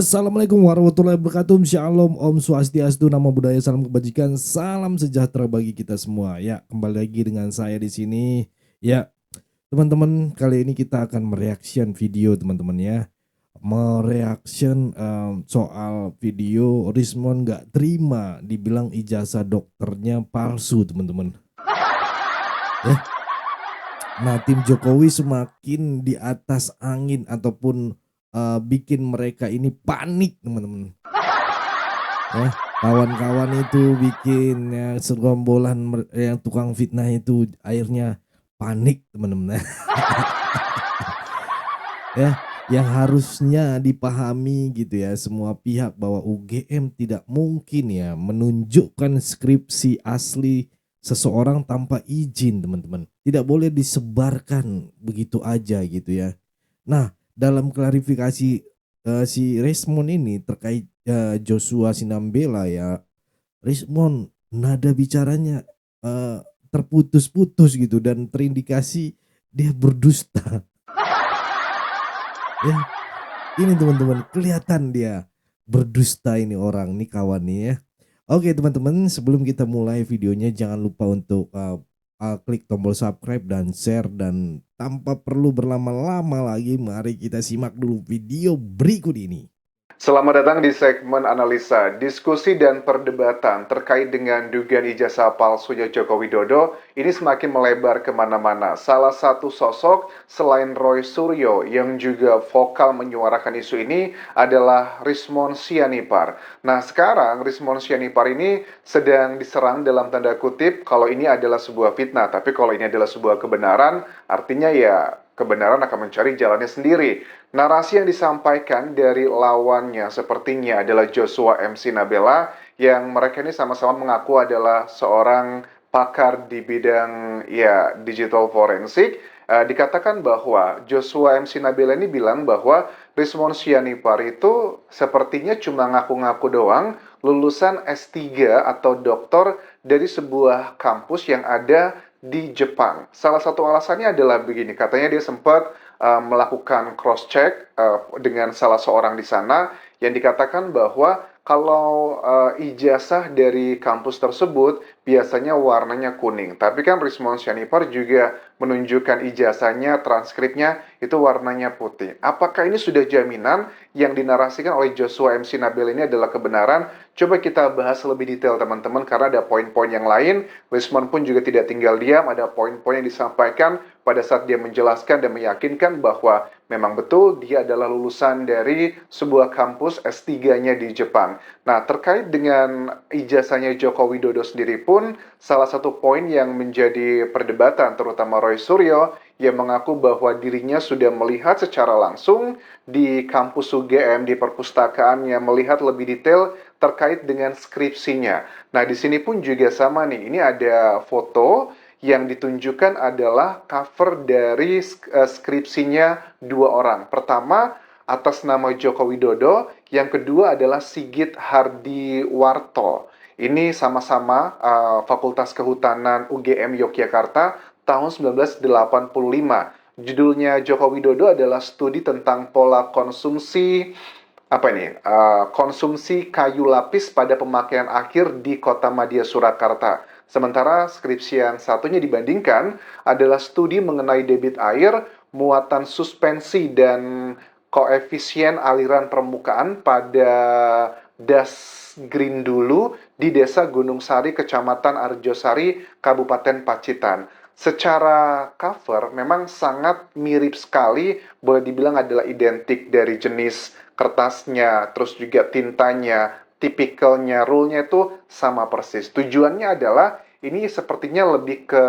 Assalamualaikum warahmatullahi wabarakatuh. Shalom, Om Swastiastu, Namo Buddhaya, salam kebajikan, salam sejahtera bagi kita semua. Ya, kembali lagi dengan saya di sini. Ya, teman-teman, kali ini kita akan mereaction video, teman-teman ya. Mereaction soal video Rismon nggak terima, dibilang ijazah dokternya palsu, teman-teman. Ya. Nah, tim Jokowi semakin di atas angin ataupun bikin mereka ini panik, teman-teman. Ya, kawan-kawan itu bikin ya, serombolan yang tukang fitnah itu akhirnya panik, teman-teman. Ya, yang harusnya dipahami gitu ya semua pihak bahwa UGM tidak mungkin ya menunjukkan skripsi asli seseorang tanpa izin, teman-teman. Tidak boleh disebarkan begitu aja gitu ya. Nah, dalam klarifikasi si Resmond ini terkait Joshua Sinambela ya, Resmond nada bicaranya terputus-putus gitu dan terindikasi dia berdusta. Ya, ini teman-teman kelihatan dia berdusta ini orang nih kawan nih ya. Oke teman-teman, sebelum kita mulai videonya jangan lupa untuk klik tombol subscribe dan share, dan tanpa perlu berlama-lama lagi mari kita simak dulu video berikut ini. Selamat datang di segmen analisa, diskusi dan perdebatan terkait dengan dugaan ijazah palsunya Joko Widodo ini semakin melebar kemana-mana. Salah satu sosok selain Roy Suryo yang juga vokal menyuarakan isu ini adalah Rismon Sianipar. Nah sekarang Rismon Sianipar ini sedang diserang dalam tanda kutip kalau ini adalah sebuah fitnah. Tapi kalau ini adalah sebuah kebenaran artinya ya kebenaran akan mencari jalannya sendiri. Narasi yang disampaikan dari lawannya sepertinya adalah Joshua MC Nabela yang mereka ini sama-sama mengaku adalah seorang pakar di bidang ya digital forensik. Dikatakan bahwa Joshua MC Nabela ini bilang bahwa Rismon Sianipar itu sepertinya cuma ngaku-ngaku doang lulusan S3 atau doktor dari sebuah kampus yang ada di Jepang. Salah satu alasannya adalah begini, katanya dia sempat melakukan cross check dengan salah seorang di sana yang dikatakan bahwa kalau ijazah dari kampus tersebut biasanya warnanya kuning. Tapi kan Rismon Sianipar juga menunjukkan ijazahnya, transkripnya itu warnanya putih. Apakah ini sudah jaminan yang dinarasikan oleh Joshua MC Nabil ini adalah kebenaran? Coba kita bahas lebih detail teman-teman karena ada poin-poin yang lain. Rismon pun juga tidak tinggal diam, ada poin-poin yang disampaikan pada saat dia menjelaskan dan meyakinkan bahwa memang betul dia adalah lulusan dari sebuah kampus S3-nya di Jepang. Nah, terkait dengan ijazahnya Joko Widodo sendiri pun, salah satu poin yang menjadi perdebatan terutama Roy Suryo yang mengaku bahwa dirinya sudah melihat secara langsung di kampus UGM, di perpustakaan yang melihat lebih detail terkait dengan skripsinya. Nah, di sini pun juga sama nih, ini ada foto yang ditunjukkan adalah cover dari skripsinya dua orang. Pertama atas nama Joko Widodo, yang kedua adalah Sigit Hardiwarto. Ini sama-sama Fakultas Kehutanan UGM Yogyakarta tahun 1985. Judulnya Joko Widodo adalah studi tentang pola konsumsi konsumsi kayu lapis pada pemakaian akhir di Kota Madya Surakarta. Sementara skripsi yang satunya dibandingkan adalah studi mengenai debit air, muatan suspensi dan koefisien aliran permukaan pada Das Grindulu di Desa Gunung Sari, Kecamatan Arjosari, Kabupaten Pacitan. Secara cover memang sangat mirip sekali, boleh dibilang adalah identik dari jenis kertasnya, terus juga tintanya, tipikalnya, rule-nya itu sama persis. Tujuannya adalah ini sepertinya lebih ke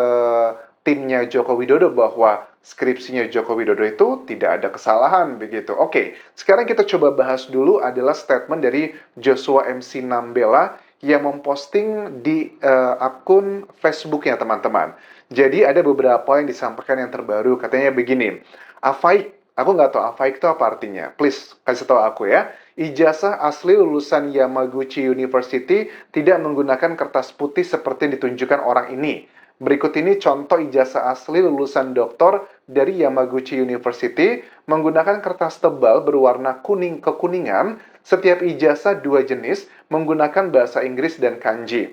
timnya Joko Widodo bahwa skripsinya Joko Widodo itu tidak ada kesalahan begitu. Oke, sekarang kita coba bahas dulu adalah statement dari Joshua MC Nambela yang memposting di akun Facebooknya teman-teman. Jadi ada beberapa yang disampaikan yang terbaru, katanya begini, Afaik, aku nggak tahu Afaik itu apa artinya, please kasih tahu aku ya. Ijazah asli lulusan Yamaguchi University tidak menggunakan kertas putih seperti yang ditunjukkan orang ini. Berikut ini contoh ijazah asli lulusan doktor dari Yamaguchi University menggunakan kertas tebal berwarna kuning kekuningan Setiap ijazah dua jenis menggunakan bahasa Inggris dan kanji.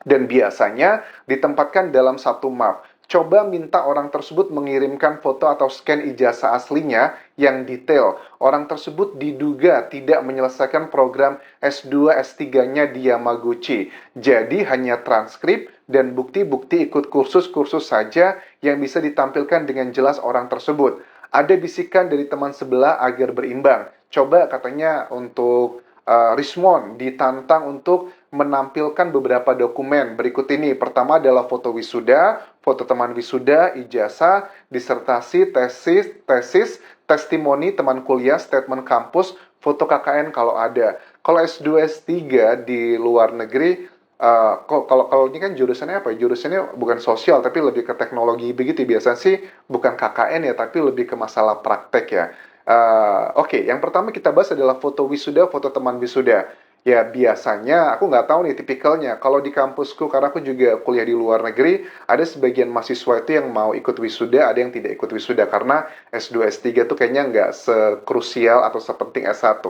Dan biasanya ditempatkan dalam satu map. Coba minta orang tersebut mengirimkan foto atau scan ijazah aslinya yang detail. Orang tersebut diduga tidak menyelesaikan program S2, S3-nya di Yamaguchi. Jadi hanya transkrip dan bukti-bukti ikut kursus-kursus saja yang bisa ditampilkan dengan jelas orang tersebut. Ada bisikan dari teman sebelah agar berimbang. Coba katanya untuk Rismon ditantang untuk menampilkan beberapa dokumen. Berikut ini, pertama adalah foto wisuda, foto teman wisuda, ijazah, disertasi, tesis, testimoni teman kuliah, statement kampus, foto KKN kalau ada. Kalau S2, S3 di luar negeri, kalau ini kan jurusannya apa? Jurusannya bukan sosial, tapi lebih ke teknologi begitu. Biasanya sih bukan KKN ya, tapi lebih ke masalah praktek ya. Oke, yang pertama kita bahas adalah foto wisuda, foto teman wisuda. Ya biasanya, aku nggak tahu nih tipikalnya. Kalau di kampusku, karena aku juga kuliah di luar negeri, ada sebagian mahasiswa itu yang mau ikut wisuda, ada yang tidak ikut wisuda. Karena S2, S3 tuh kayaknya nggak sekrusial atau sepenting S1.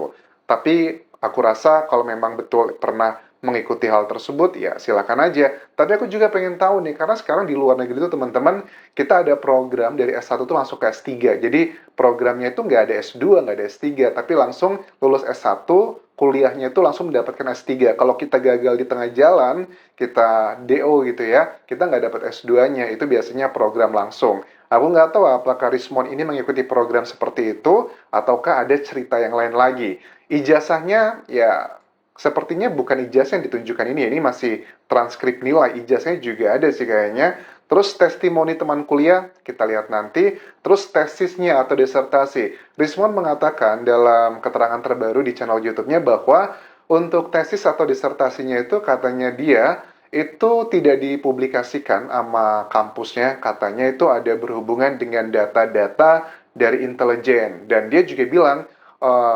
Tapi aku rasa kalau memang betul pernah mengikuti hal tersebut, ya silakan aja. Tapi aku juga pengen tahu nih, karena sekarang di luar negeri itu teman-teman, kita ada program dari S1 tuh langsung ke S3. Jadi programnya itu nggak ada S2, nggak ada S3, tapi langsung lulus S1, kuliahnya itu langsung mendapatkan S3. Kalau kita gagal di tengah jalan, kita DO gitu ya, kita nggak dapat S2-nya, itu biasanya program langsung. Aku nggak tahu apakah Rismon ini mengikuti program seperti itu, ataukah ada cerita yang lain lagi. Ijazahnya, ya sepertinya bukan ijazah yang ditunjukkan ini masih transkrip nilai, ijazahnya juga ada sih kayaknya. Terus testimoni teman kuliah, kita lihat nanti. Terus tesisnya atau disertasi. Rismon mengatakan dalam keterangan terbaru di channel YouTube-nya bahwa untuk tesis atau disertasinya itu katanya dia itu tidak dipublikasikan sama kampusnya. Katanya itu ada berhubungan dengan data-data dari intelijen. Dan dia juga bilang,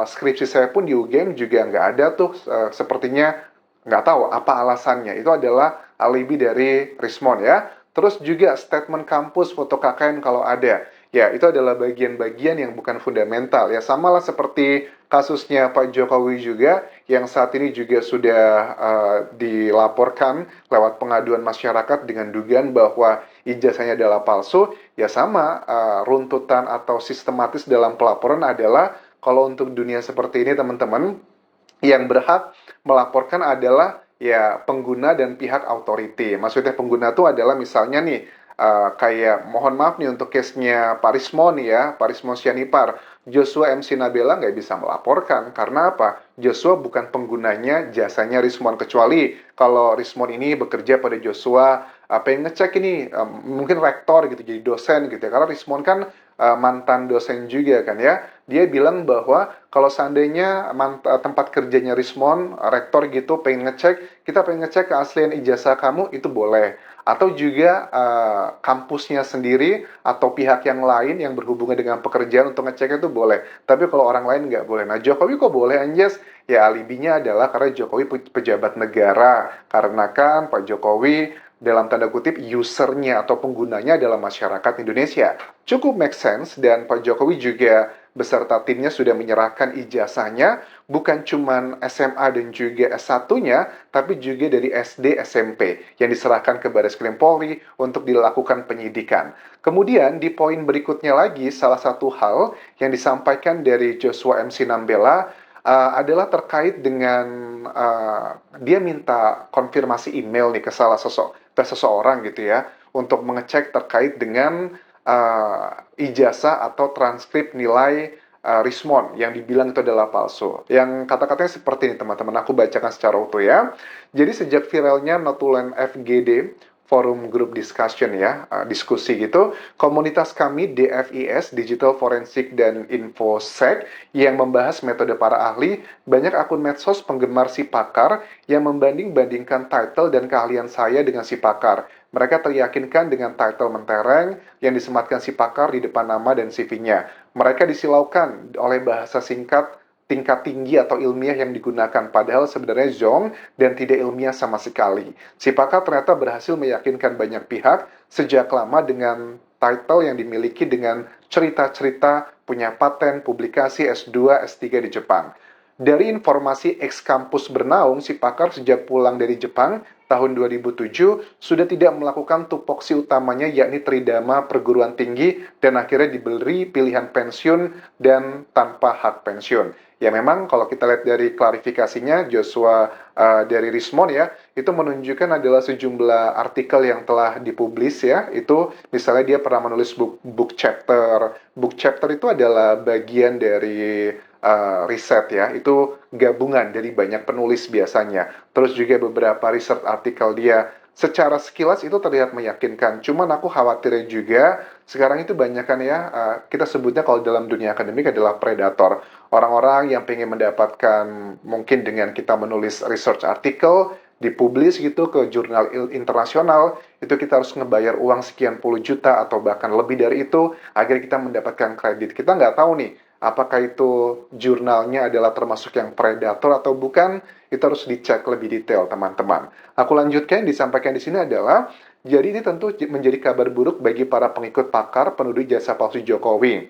skripsi saya pun di UGM juga nggak ada tuh, sepertinya nggak tahu apa alasannya. Itu adalah alibi dari Rismon ya. Terus juga statement kampus, foto KKN kalau ada. Ya, itu adalah bagian-bagian yang bukan fundamental. Ya, samalah seperti kasusnya Pak Jokowi juga, yang saat ini juga sudah dilaporkan lewat pengaduan masyarakat dengan dugaan bahwa ijazahnya adalah palsu. Ya sama, runtutan atau sistematis dalam pelaporan adalah kalau untuk dunia seperti ini teman-teman, yang berhak melaporkan adalah ya pengguna dan pihak authority. Maksudnya pengguna itu adalah misalnya nih, kayak mohon maaf nih untuk case-nya Pak Rismon ya, Pak Rismon Sianipar. Joshua MC Nabela nggak bisa melaporkan. Karena apa? Joshua bukan penggunanya jasanya Rismon. Kecuali kalau Rismon ini bekerja pada Joshua, pengen ngecek ini, mungkin rektor gitu, jadi dosen gitu ya. Karena Rismon kan mantan dosen juga kan ya. Dia bilang bahwa kalau seandainya tempat kerjanya Rismon, rektor gitu, pengen ngecek, kita pengen ngecek keaslian ijazah kamu, itu boleh. Atau juga kampusnya sendiri atau pihak yang lain yang berhubungan dengan pekerjaan untuk ngecek itu boleh. Tapi kalau orang lain nggak boleh. Nah, Jokowi kok boleh, Anjas? Ya, alibinya adalah karena Jokowi pejabat negara. Karena kan Pak Jokowi dalam tanda kutip usernya atau penggunanya adalah masyarakat Indonesia. Cukup make sense, dan Pak Jokowi juga beserta timnya sudah menyerahkan ijazahnya bukan cuma SMA dan juga S1-nya, tapi juga dari SD, SMP yang diserahkan ke Baris Krim Polri untuk dilakukan penyidikan. Kemudian di poin berikutnya lagi, salah satu hal yang disampaikan dari Joshua MC Nambela adalah terkait dengan dia minta konfirmasi email nih ke seseorang gitu ya, untuk mengecek terkait dengan ijazah atau transkrip nilai Rismon yang dibilang itu adalah palsu. Yang kata-katanya seperti ini teman-teman, aku bacakan secara utuh ya. Jadi sejak viralnya notulen FGD, forum group discussion ya, diskusi gitu, komunitas kami DFIS, Digital Forensik dan Infosec, yang membahas metode para ahli, banyak akun medsos penggemar si pakar yang membanding-bandingkan title dan keahlian saya dengan si pakar. Mereka teryakinkan dengan title mentereng yang disematkan si pakar di depan nama dan CV-nya. Mereka disilaukan oleh bahasa singkat tingkat tinggi atau ilmiah yang digunakan, padahal sebenarnya zong dan tidak ilmiah sama sekali. Si pakar ternyata berhasil meyakinkan banyak pihak sejak lama dengan title yang dimiliki dengan cerita-cerita punya paten, publikasi S2, S3 di Jepang. Dari informasi ex-kampus bernaung, si pakar sejak pulang dari Jepang tahun 2007 sudah tidak melakukan tupoksi utamanya yakni tridharma perguruan tinggi dan akhirnya diberi pilihan pensiun dan tanpa hak pensiun. Ya memang kalau kita lihat dari klarifikasinya Joshua dari Rismond ya, itu menunjukkan adalah sejumlah artikel yang telah dipublis ya, itu misalnya dia pernah menulis book chapter. Book chapter itu adalah bagian dari riset ya, itu gabungan dari banyak penulis biasanya. Terus juga beberapa research artikel dia. Secara sekilas itu terlihat meyakinkan. Cuman aku khawatirnya juga sekarang itu banyak kan ya, kita sebutnya kalau dalam dunia akademik adalah predator. Orang-orang yang pengen mendapatkan mungkin dengan kita menulis research artikel, dipublis gitu ke jurnal internasional, itu kita harus ngebayar uang sekian puluh juta atau bahkan lebih dari itu agar kita mendapatkan kredit. Kita nggak tahu nih, apakah itu jurnalnya adalah termasuk yang predator atau bukan, itu harus dicek lebih detail, teman-teman. Aku lanjutkan, disampaikan di sini adalah, jadi ini tentu menjadi kabar buruk bagi para pengikut pakar penuduh jasa palsu Jokowi.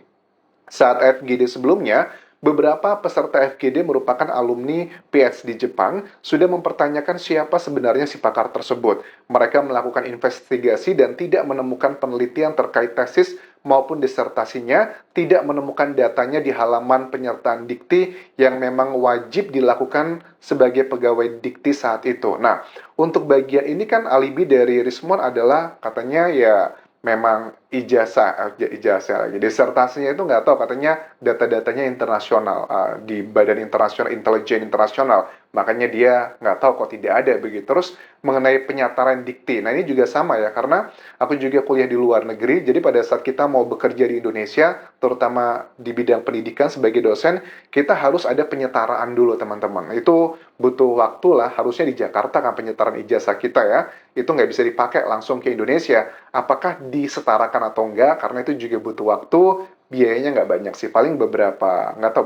Saat FGD sebelumnya, beberapa peserta FGD merupakan alumni PhD Jepang sudah mempertanyakan siapa sebenarnya si pakar tersebut. Mereka melakukan investigasi dan tidak menemukan penelitian terkait tesis maupun disertasinya, tidak menemukan datanya di halaman penyertaan dikti yang memang wajib dilakukan sebagai pegawai dikti saat itu. Nah, untuk bagian ini kan alibi dari Rismond adalah katanya ya memang ijazah lagi. Disertasinya itu nggak tahu, katanya data-datanya internasional, di Badan Internasional Intelijen Internasional. Makanya dia nggak tahu kok tidak ada begitu. Terus mengenai penyataran dikti, nah ini juga sama ya, karena aku juga kuliah di luar negeri, jadi pada saat kita mau bekerja di Indonesia, terutama di bidang pendidikan sebagai dosen, kita harus ada penyetaraan dulu teman-teman. Itu butuh waktu lah, harusnya di Jakarta kan penyetaraan ijazah kita ya, itu nggak bisa dipakai langsung ke Indonesia. Apakah disetarakan atau enggak? Karena itu juga butuh waktu, biayanya nggak banyak sih, paling beberapa, nggak tahu,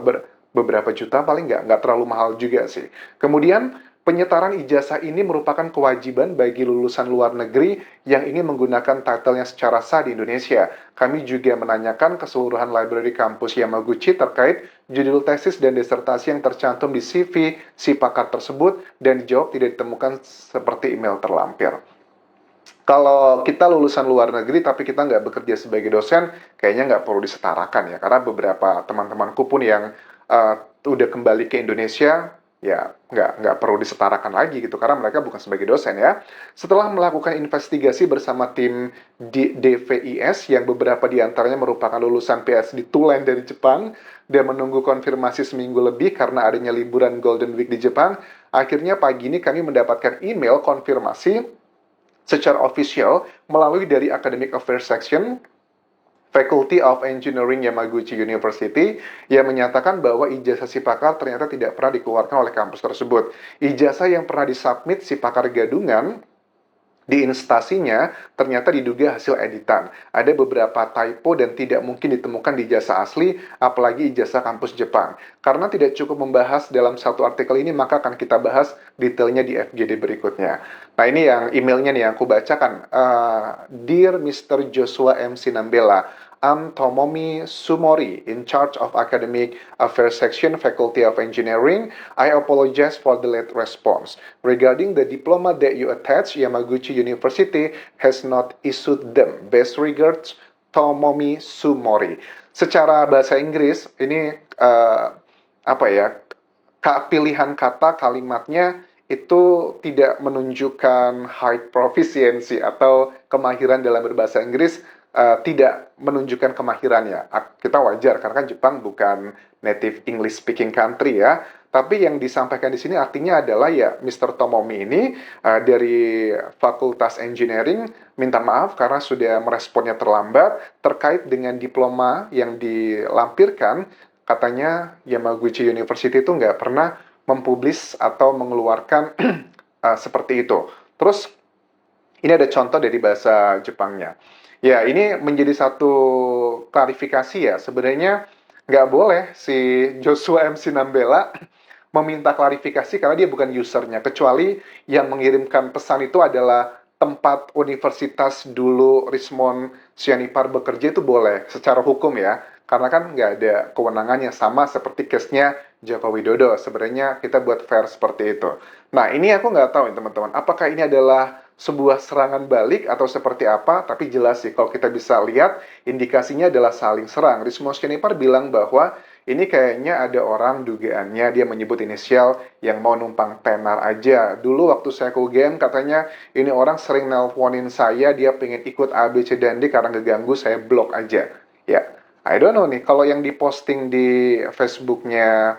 beberapa juta, paling nggak terlalu mahal juga sih. Kemudian penyetaran ijazah ini merupakan kewajiban bagi lulusan luar negeri yang ingin menggunakan title-nya secara sah di Indonesia. Kami juga menanyakan keseluruhan library kampus Yamaguchi terkait judul tesis dan disertasi yang tercantum di CV si pakar tersebut dan dijawab tidak ditemukan seperti email terlampir. Kalau kita lulusan luar negeri tapi kita nggak bekerja sebagai dosen, kayaknya nggak perlu disetarakan ya. Karena beberapa teman-temanku pun yang udah kembali ke Indonesia, ya nggak perlu disetarakan lagi gitu. Karena mereka bukan sebagai dosen ya. Setelah melakukan investigasi bersama tim DVIS yang beberapa diantaranya merupakan lulusan PhD Tulen dari Jepang dan menunggu konfirmasi seminggu lebih karena adanya liburan Golden Week di Jepang, akhirnya pagi ini kami mendapatkan email konfirmasi secara official melalui dari Academic Affairs Section Faculty of Engineering Yamaguchi University yang menyatakan bahwa ijazah si pakar ternyata tidak pernah dikeluarkan oleh kampus tersebut. Ijazah yang pernah disubmit si pakar gadungan di instasinya ternyata diduga hasil editan. Ada beberapa typo dan tidak mungkin ditemukan di ijazah asli, apalagi ijazah kampus Jepang. Karena tidak cukup membahas dalam satu artikel ini, maka akan kita bahas detailnya di FGD berikutnya. Nah ini yang emailnya nih yang aku bacakan. Dear Mr. Joshua M. Sinambela, I'm Tomomi Sumori, in charge of Academic Affairs Section, Faculty of Engineering. I apologize for the late response. Regarding the diploma that you attached, Yamaguchi University has not issued them. Best regards, Tomomi Sumori. Secara bahasa Inggris, ini pilihan kata kalimatnya itu tidak menunjukkan high proficiency atau kemahiran dalam berbahasa Inggris, tidak menunjukkan kemahirannya. Kita wajar karena kan Jepang bukan native English speaking country ya. Tapi yang disampaikan di sini artinya adalah ya Mr. Tomomi ini dari Fakultas Engineering minta maaf karena sudah meresponnya terlambat terkait dengan diploma yang dilampirkan. Katanya Yamaguchi University itu nggak pernah mempublis atau mengeluarkan seperti itu. Terus ini ada contoh dari bahasa Jepangnya. Ya, ini menjadi satu klarifikasi ya. Sebenarnya nggak boleh si Joshua M. Sinambela meminta klarifikasi karena dia bukan usernya. Kecuali yang mengirimkan pesan itu adalah tempat universitas dulu Rismond Sianipar bekerja, itu boleh secara hukum ya. Karena kan nggak ada kewenangan yang sama seperti case-nya Joko Widodo. Sebenarnya kita buat fair seperti itu. Nah, ini aku nggak tahu nih teman-teman, apakah ini adalah sebuah serangan balik atau seperti apa, tapi jelas sih kalau kita bisa lihat indikasinya adalah saling serang. Rismon Sianipar bilang bahwa ini kayaknya ada orang dugaannya dia menyebut inisial yang mau numpang tenar aja. Dulu waktu saya ke UGM katanya ini orang sering nelponin saya, dia pengen ikut A, B, C, dan D karena ngeganggu, saya blok aja. Ya, I don't know nih, kalau yang diposting di Facebooknya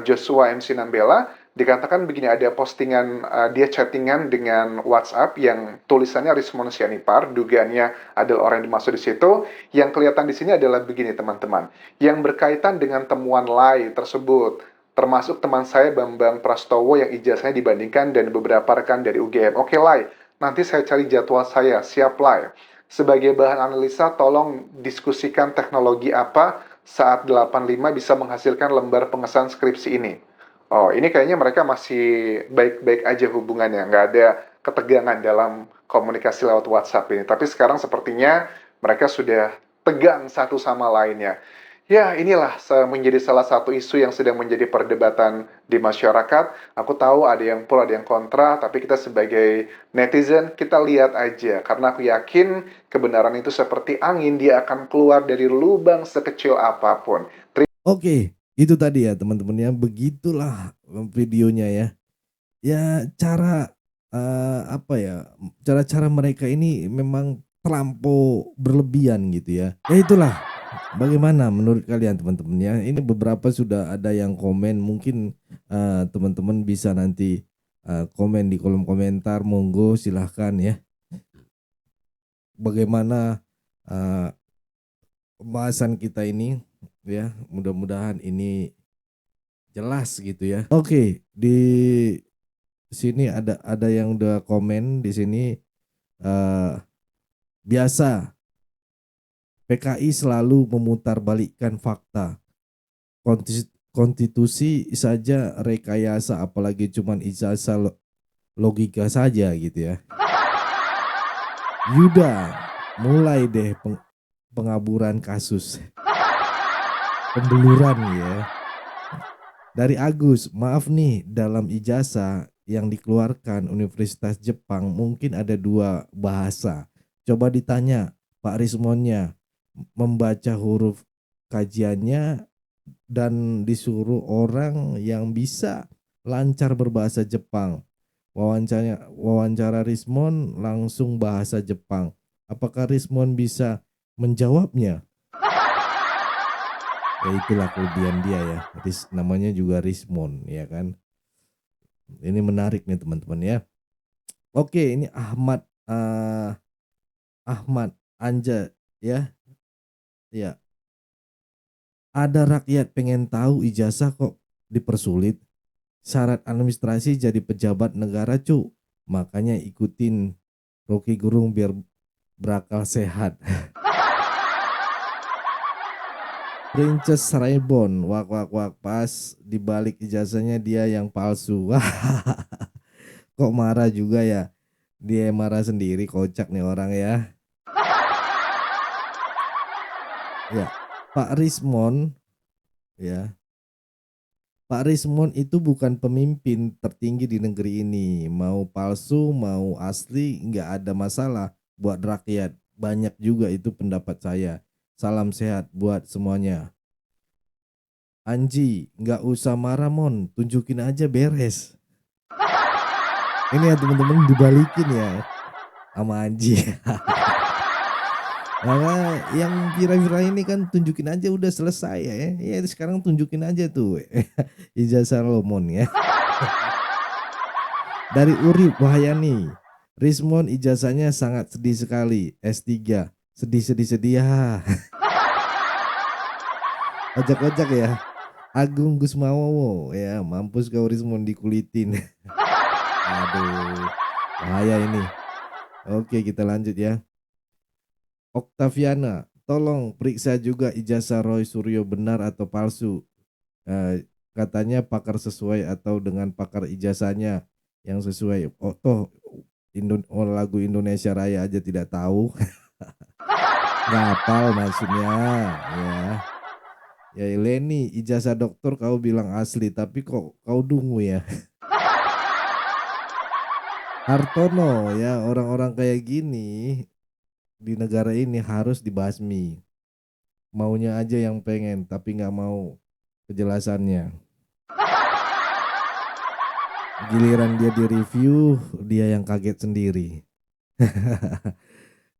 Joshua MC Nambela, dikatakan begini, ada postingan dia chattingan dengan WhatsApp yang tulisannya Rismon Sianipar, dugaannya adalah orang yang dimaksud di situ. Yang kelihatan di sini adalah begini teman-teman, yang berkaitan dengan temuan Lai tersebut, termasuk teman saya Bambang Prastowo yang ijazahnya dibandingkan dan beberapa rekan dari UGM. Oke Lai, nanti saya cari jadwal saya, siap Lai. Sebagai bahan analisa, tolong diskusikan teknologi apa saat 85 bisa menghasilkan lembar pengesahan skripsi ini. Oh, ini kayaknya mereka masih baik-baik aja hubungannya, nggak ada ketegangan dalam komunikasi lewat WhatsApp ini. Tapi sekarang sepertinya mereka sudah tegang satu sama lainnya. Ya, inilah menjadi salah satu isu yang sedang menjadi perdebatan di masyarakat. Aku tahu ada yang pro, ada yang kontra, tapi kita sebagai netizen, kita lihat aja. Karena aku yakin kebenaran itu seperti angin, dia akan keluar dari lubang sekecil apapun. Oke, itu tadi ya teman-teman ya, begitulah videonya ya. Ya cara apa ya, cara-cara mereka ini memang terlampau berlebihan gitu ya. Ya itulah, bagaimana menurut kalian teman-teman ya? Ini beberapa sudah ada yang komen, mungkin teman-teman bisa nanti komen di kolom komentar, monggo silahkan ya. Bagaimana pembahasan kita ini ya, mudah-mudahan ini jelas gitu ya. Oke, di sini ada yang udah komen di sini, biasa PKI selalu memutarbalikkan fakta. Konstitusi saja rekayasa, apalagi cuman ijazah logika saja gitu ya. Yuda, mulai deh pengaburan kasus. Pembeluran ya. Dari Agus, maaf nih, dalam ijazah yang dikeluarkan Universitas Jepang mungkin ada 2 bahasa. Coba ditanya Pak Rismonnya, membaca huruf kajiannya dan disuruh orang yang bisa lancar berbahasa Jepang. Wawancara Rismon langsung bahasa Jepang. Apakah Rismon bisa menjawabnya? Ya itulah kelebihan dia ya. Namanya juga Rismon ya kan. Ini menarik nih teman-teman ya. Oke, ini Ahmad Anja ya. Ya. Ada rakyat pengen tahu ijazah kok dipersulit. Syarat administrasi jadi pejabat negara cu. Makanya ikutin Rocky Gerung biar berakal sehat. Princess Raybon, wak wak wak, pas dibalik ijazahnya dia yang palsu. Kok marah juga ya? Dia marah sendiri, kocak nih orang ya. Ya, Pak Rismon ya. Pak Rismon itu bukan pemimpin tertinggi di negeri ini. Mau palsu, mau asli, nggak ada masalah buat rakyat. Banyak juga itu pendapat saya. Salam sehat buat semuanya. Anji, nggak usah marah Mon, tunjukin aja beres. Ini ya teman-teman, dibalikin ya sama Anji. Maka yang viral-viral ini kan tunjukin aja udah selesai ya. Ya sekarang tunjukin aja tuh ijazah Lomon ya. Dari Urip Wahyani, Rismon ijazahnya sangat sedih sekali, S3. Sedih ya. Ojak-ojak ya. Agung Gusmawowo ya, mampus kau Rismon dikulitin. Aduh, bahaya ini. Oke, kita lanjut ya. Oktaviana, tolong periksa juga ijazah Roy Suryo benar atau palsu. Katanya pakar sesuai atau dengan pakar ijazahnya yang sesuai. Oh, toh lagu Indonesia Raya aja tidak tahu. nggak hafal maksudnya ya. Ya Leni, ijazah doktor kau bilang asli, tapi kok kau dungu ya. Hartono ya, orang-orang kayak gini di negara ini harus dibasmi. Maunya aja yang pengen, tapi nggak mau kejelasannya. Giliran dia di-review, dia yang kaget sendiri.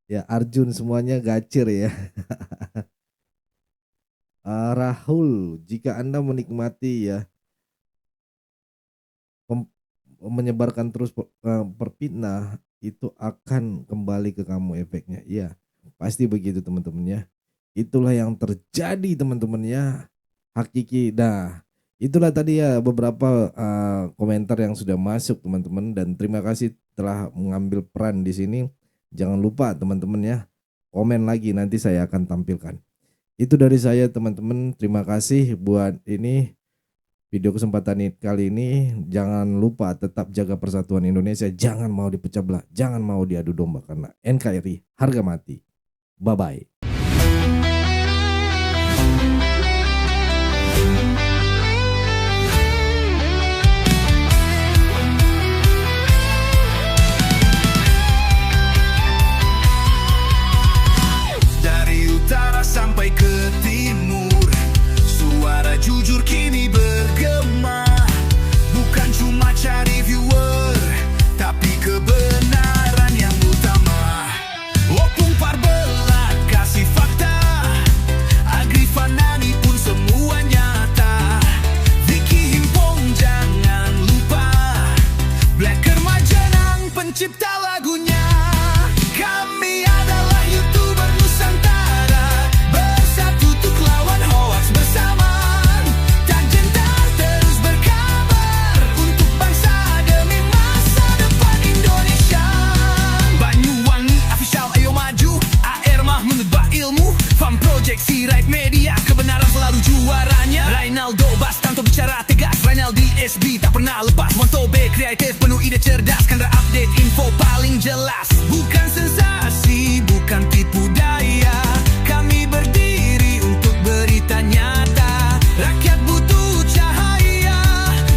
Ya Arjun semuanya gacir ya. Rahul, jika Anda menikmati ya menyebarkan terus perfitnah, itu akan kembali ke kamu efeknya. Iya, pasti begitu teman-teman ya. Itulah yang terjadi teman-teman ya. Hakiki. Nah, itulah tadi ya beberapa komentar yang sudah masuk teman-teman, dan terima kasih telah mengambil peran di sini. Jangan lupa teman-teman ya, komen lagi nanti saya akan tampilkan. Itu dari saya teman-teman, terima kasih buat ini video kesempatan kali ini. Jangan lupa tetap jaga persatuan Indonesia, jangan mau dipecah belah, jangan mau diadu domba, karena NKRI harga mati. Bye-bye. Sampai ke timur, suara jujur kini bergema. Bukan cuma cari viewer, tapi kebenaran yang utama. Opung Parbelat kasih fakta, Agrifanani pun semua nyata. Vicky Himpong jangan lupa, Blacker Majanang pencipta lagunya. Kami adalah YouTuber Nusantara, bersatu untuk lawan hoax bersamaan. Tak gentar terus berkabar, untuk bangsa demi masa depan Indonesia. Banyuwangi official ayo maju, AR Mahmud Ba Ilmu, Fam Project Sirait Media, kebenaran selalu juaranya. Rainaldo Bastanto bicara tegas, Rainaldi SB tak pernah lepas. Montobe kreatif penuh ide cerdas, Kendra update info paling jelas. Bukan sensasi, bukan tipu daya, kami berdiri untuk berita nyata. Rakyat butuh cahaya,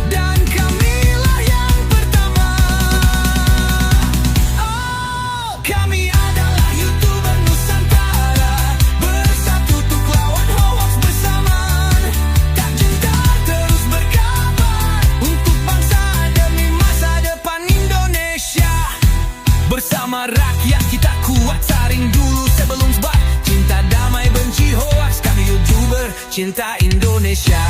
dan kamilah yang pertama. Oh, kami adalah YouTuber Nusantara, bersatu untuk lawan hoax bersamaan. Tak gentar terus berkabar, untuk bangsa demi masa depan Indonesia. Bersama rakyat kita kuat, saring dulu sebelum sebar. Cinta damai benci hoax, kami YouTuber cinta Indonesia.